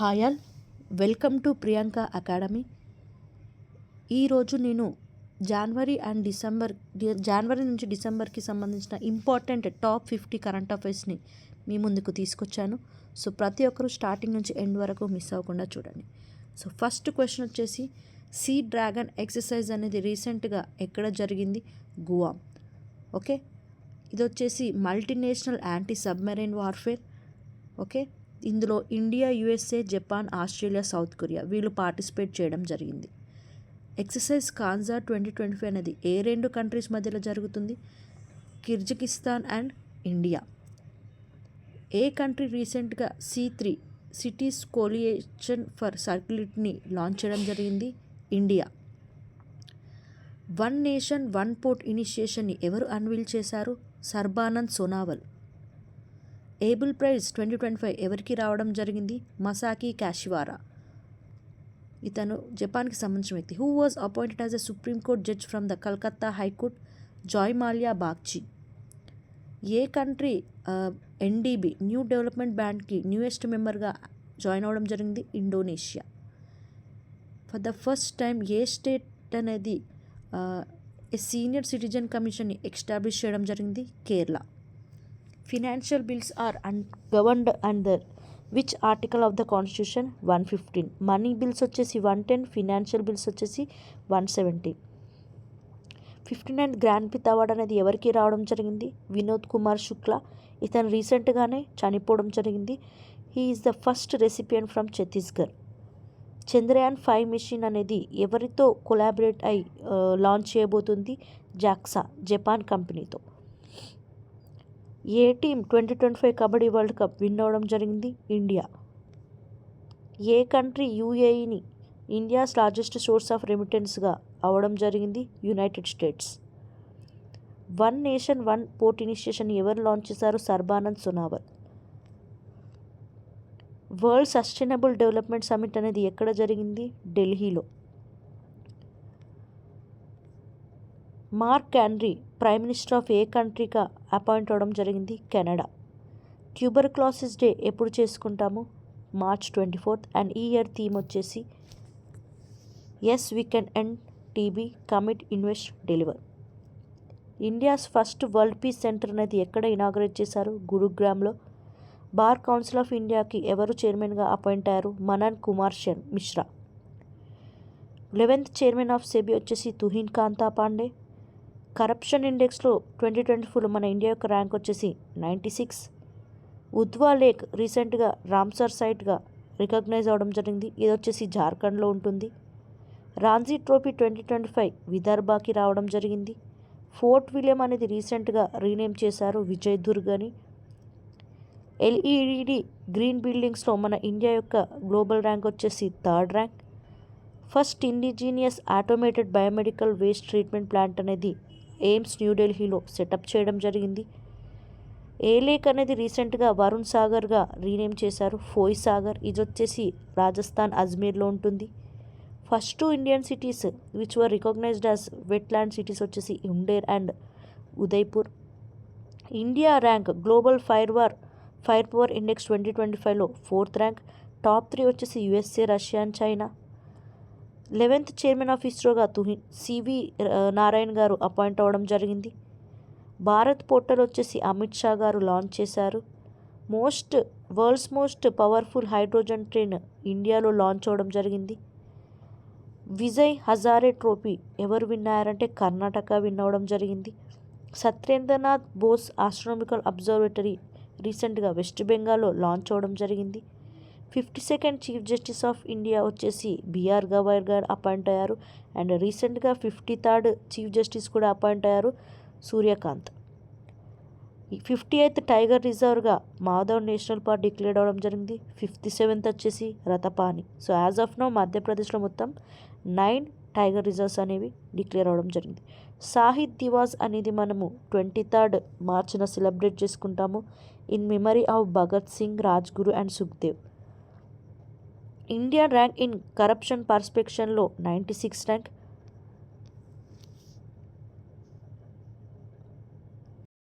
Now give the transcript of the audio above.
Hi all, welcome to Priyanka academy. ఈరోజు నేను జనవరి నుంచి డిసెంబర్కి సంబంధించిన ఇంపార్టెంట్ టాప్ 50 కరెంట్ అఫైర్స్ని మీ ముందుకు తీసుకొచ్చాను. సో ప్రతి ఒక్కరూ స్టార్టింగ్ నుంచి ఎండ్ వరకు మిస్ అవ్వకుండా చూడండి. సో ఫస్ట్ క్వశ్చన్ వచ్చేసి, సీ డ్రాగన్ ఎక్సర్సైజ్ అనేది రీసెంట్గా ఎక్కడ జరిగింది? గువామ్. ఓకే, ఇది వచ్చేసి multinational anti submarine warfare. Okay, ఇందులో India, USA, Japan, Australia, South Korea వీళ్ళు పార్టిసిపేట్ చేయడం జరిగింది. ఎక్సర్సైజ్ కాన్జా 2025 అనేది ఏ రెండు కంట్రీస్ మధ్యలో జరుగుతుంది? Kyrgyzstan and India. ఏ కంట్రీ రీసెంట్గా C3 సిటీస్ కోలియేషన్ ఫర్ సర్క్యులేట్ని లాంచ్ చేయడం జరిగింది? India. One nation one port ఇనిషియేషన్ని ఎవరు అన్వీల్ చేశారు? సర్బానంద్ సోనావల్. ఏబుల్ ప్రైజ్ 2025 ఎవరికి రావడం జరిగింది? మసాకి కాషివారా. ఇతను జపాన్కి సంబంధించిన వ్యక్తి. Who was appointed as a supreme court judge from the Calcutta high court? Joymalya Bagchi. ఏ కంట్రీ NDB న్యూ డెవలప్మెంట్ బ్యాండ్కి న్యూయెస్ట్ మెంబర్గా జాయిన్ అవ్వడం జరిగింది? Indonesia. For the first time ఏ స్టేట్ అనేది సీనియర్ సిటిజన్ కమిషన్ని ఎస్టాబ్లిష్ చేయడం జరిగింది? Kerala. Financial bills are governed under which article of the constitution? 115. Money bills వచ్చేసి 110, ఫినాన్షియల్ బిల్స్ వచ్చేసి 170. 59th గ్రాండ్ పిత్ అవార్డ్ అనేది ఎవరికి రావడం జరిగింది? వినోద్ కుమార్ శుక్లా. ఇతను రీసెంట్గానే చనిపోవడం జరిగింది. He is the first recipient from Chhattisgarh. Chandrayaan 5 mission అనేది ఎవరితో కొలాబరేట్ అయి లాంచ్ చేయబోతుంది? జాక్సా, జపాన్ కంపెనీతో. ఏ team 2025 kabaddi world cup win అవ్వడం జరిగింది? ఇండియా. ఏ కంట్రీ UAEని ఇండియాస్ లార్జెస్ట్ సోర్స్ ఆఫ్ రెమిటెన్స్గా అవ్వడం జరిగింది? United States. One nation one port initiation ఎవరు లాంచ్ చేశారు? Sarbananda Sonowal. World sustainable development summit అనేది ఎక్కడ జరిగింది? ఢిల్లీలో. Mark Andre prime minister of ఏ కంట్రీగా అపాయింట్ అవ్వడం జరిగింది? కెనడా. ట్యూబర్క్లోసిస్ డే ఎప్పుడు చేసుకుంటాము? March 24th. అండ్ ఈ ఇయర్ థీమ్ వచ్చేసి yes we can end TB, commit, invest, deliver. India's first world peace centre అనేది ఎక్కడ ఇనాగరేట్ చేశారు? గురుగ్రామ్లో. బార్ కౌన్సిల్ ఆఫ్ ఇండియాకి ఎవరు చైర్మన్గా అపాయింట్ అయ్యారు? Manan Kumar Mishra. 11th chairman of SEBI వచ్చేసి తుహిన్ కాంతా పాండే. కరప్షన్ ఇండెక్స్లో 2024లో మన ఇండియా యొక్క ర్యాంక్ వచ్చేసి 96. ఉద్వా లేక్ రీసెంట్గా రామ్సర్ సైట్గా రికగ్నైజ్ అవ్వడం జరిగింది. ఇది వచ్చేసి జార్ఖండ్లో ఉంటుంది. రాంజీ ట్రోఫీ 2025 విదర్భాకి రావడం జరిగింది. ఫోర్ట్ విలియం అనేది రీసెంట్గా రీనేమ్ చేశారు విజయ్ దుర్గ్ అని. LED గ్రీన్ బిల్డింగ్స్లో మన ఇండియా యొక్క గ్లోబల్ ర్యాంక్ వచ్చేసి 3rd rank. First indigenous automated biomedical waste treatment plant అనేది ఎయిమ్స్ న్యూఢిల్లీలో సెటప్ చేయడం జరిగింది. ఏ లేక్ అనేది రీసెంట్గా వరుణ్ సాగర్గా రీనేమ్ చేశారు ఫోయ్ సాగర్. ఇది వచ్చేసి రాజస్థాన్ అజ్మీర్లో ఉంటుంది. First 2 Indian cities which were recognised as wetland cities వచ్చేసి Indore and Udaipur. India rank global firepower index 2025లో 4th ర్యాంక్. టాప్ 3 వచ్చేసి USA, Russia and China. 11th chairman of ఇస్రోగా CV నారాయణ్ గారు అపాయింట్ అవ్వడం జరిగింది. భారత్ పోర్టల్ వచ్చేసి అమిత్ షా గారు లాంచ్ చేశారు. World's most powerful hydrogen train ఇండియాలో లాంచ్ అవ్వడం జరిగింది. విజయ్ హజారే ట్రోఫీ ఎవరు విన్ అయ్యారంటే కర్ణాటక విన్ అవ్వడం జరిగింది. సత్యేంద్రనాథ్ బోస్ ఆస్ట్రానమికల్ అబ్జర్వేటరీ రీసెంట్గా వెస్ట్ బెంగాల్లో లాంచ్ అవ్వడం జరిగింది. 52nd chief justice of India వచ్చేసి BR గవాయ్ గారు అపాయింట్ అయ్యారు. అండ్ రీసెంట్గా 53rd చీఫ్ జస్టిస్ కూడా అపాయింట్ అయ్యారు సూర్యకాంత్. 58th టైగర్ రిజర్వ్గా మాధవ్ నేషనల్ పార్క్ డిక్లేర్ అవ్వడం జరిగింది. 57th వచ్చేసి Ratapani. So as of now మధ్యప్రదేశ్లో మొత్తం 9 టైగర్ రిజర్వ్స్ అనేవి డిక్లేర్ అవ్వడం జరిగింది. సాహిద్ దివాస్ అనేది మనము 23rd మార్చిన సెలబ్రేట్ చేసుకుంటాము in memory of Bhagat Singh, Rajguru and Sukhdev. India rank in corruption పర్స్పెక్షన్లో 96th ర్యాంక్.